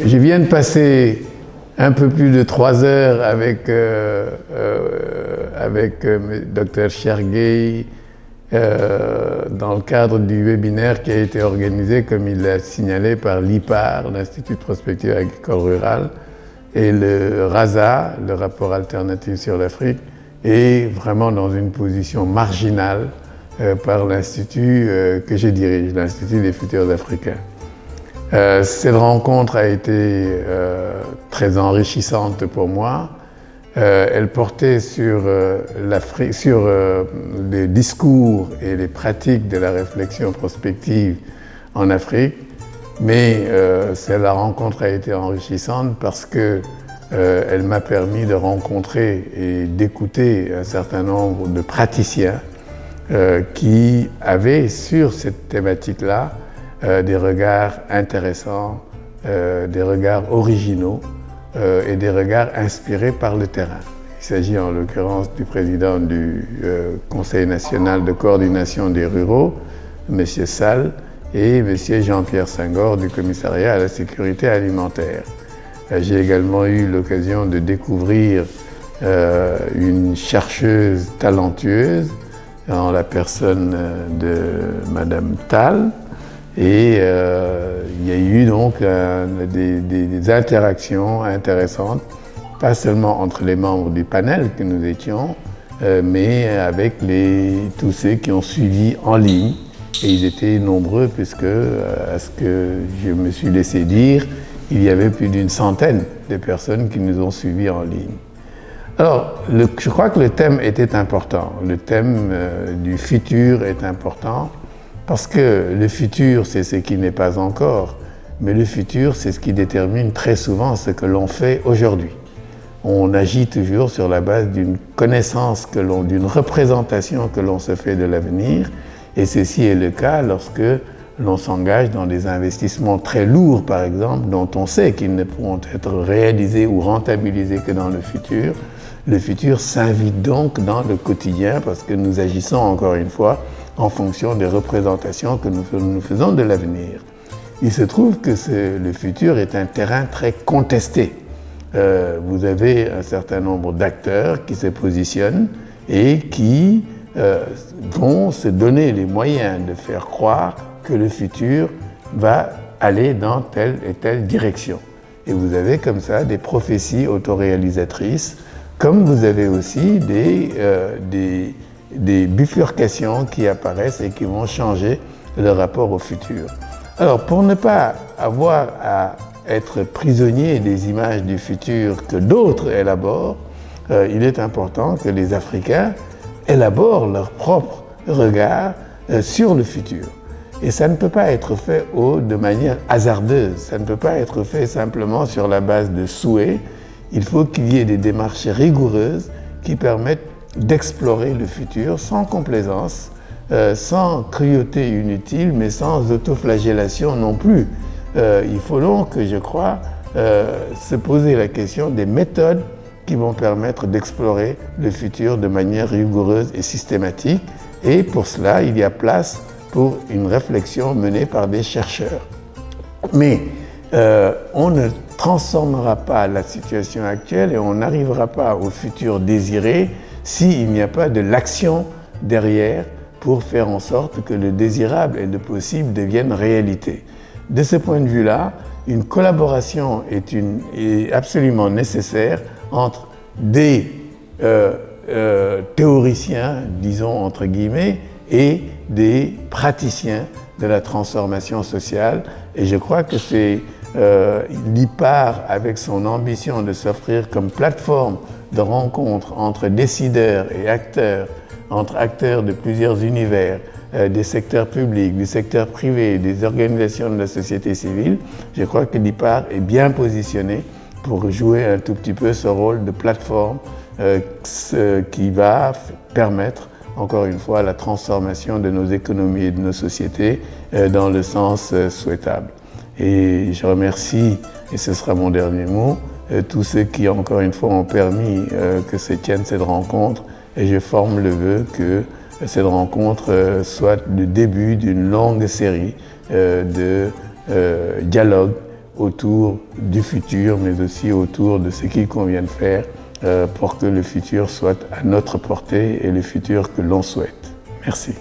je viens de passer un peu plus de 3 heures avec Dr Cherguey dans le cadre du webinaire qui a été organisé, comme il l'a signalé, par l'IPAR, l'Institut de prospective agricole rurale, et le RASA, le rapport alternatif sur l'Afrique, est vraiment dans une position marginale par l'Institut que je dirige, l'Institut des futurs Africains. Cette rencontre a été très enrichissante pour moi. Elle portait sur l'Afrique, sur les discours et les pratiques de la réflexion prospective en Afrique, mais la rencontre a été enrichissante parce que elle m'a permis de rencontrer et d'écouter un certain nombre de praticiens qui avaient sur cette thématique-là des regards intéressants, des regards originaux et des regards inspirés par le terrain. Il s'agit en l'occurrence du président du Conseil national de coordination des ruraux, M. Sall, et M. Jean-Pierre Senghor du Commissariat à la sécurité alimentaire. J'ai également eu l'occasion de découvrir une chercheuse talentueuse en la personne de Madame Tall, et il y a eu donc des interactions intéressantes, pas seulement entre les membres du panel que nous étions, mais avec tous ceux qui ont suivi en ligne. Et ils étaient nombreux puisque, à ce que je me suis laissé dire, il y avait plus d'une centaine de personnes qui nous ont suivis en ligne. Alors, je crois que le thème était important. Le thème du futur est important parce que le futur, c'est ce qui n'est pas encore, mais le futur, c'est ce qui détermine très souvent ce que l'on fait aujourd'hui. On agit toujours sur la base d'une connaissance, d'une représentation que l'on se fait de l'avenir, et ceci est le cas lorsque l'on s'engage dans des investissements très lourds, par exemple, dont on sait qu'ils ne pourront être réalisés ou rentabilisés que dans le futur. Le futur s'invite donc dans le quotidien parce que nous agissons, encore une fois, en fonction des représentations que nous faisons de l'avenir. Il se trouve que le futur est un terrain très contesté. Vous avez un certain nombre d'acteurs qui se positionnent et qui vont se donner les moyens de faire croire que le futur va aller dans telle et telle direction. Et vous avez comme ça des prophéties autoréalisatrices, comme vous avez aussi des bifurcations qui apparaissent et qui vont changer le rapport au futur. Alors, pour ne pas avoir à être prisonnier des images du futur que d'autres élaborent, il est important que les Africains élaborent leur propre regard sur le futur. Et ça ne peut pas être fait de manière hasardeuse, ça ne peut pas être fait simplement sur la base de souhaits. Il faut qu'il y ait des démarches rigoureuses qui permettent d'explorer le futur sans complaisance, sans cruauté inutile, mais sans autoflagellation non plus. Il faut donc, je crois, se poser la question des méthodes qui vont permettre d'explorer le futur de manière rigoureuse et systématique. Et pour cela, il y a place pour une réflexion menée par des chercheurs. Mais on ne transformera pas la situation actuelle et on n'arrivera pas au futur désiré s'il n'y a pas de l'action derrière pour faire en sorte que le désirable et le possible deviennent réalité. De ce point de vue-là, une collaboration est absolument nécessaire entre des théoriciens, disons entre guillemets, et des praticiens de la transformation sociale. Et je crois que c'est l'IPAR, avec son ambition de s'offrir comme plateforme de rencontre entre décideurs et acteurs, entre acteurs de plusieurs univers, des secteurs publics, du secteur privé, des organisations de la société civile, je crois que l'IPAR est bien positionné pour jouer un tout petit peu ce rôle de plateforme qui va permettre, encore une fois, la transformation de nos économies et de nos sociétés dans le sens souhaitable. Et je remercie, et ce sera mon dernier mot, tous ceux qui, encore une fois, ont permis que se tienne cette rencontre, et je forme le vœu que cette rencontre soit le début d'une longue série de dialogues autour du futur, mais aussi autour de ce qu'il convient de faire pour que le futur soit à notre portée et le futur que l'on souhaite. Merci.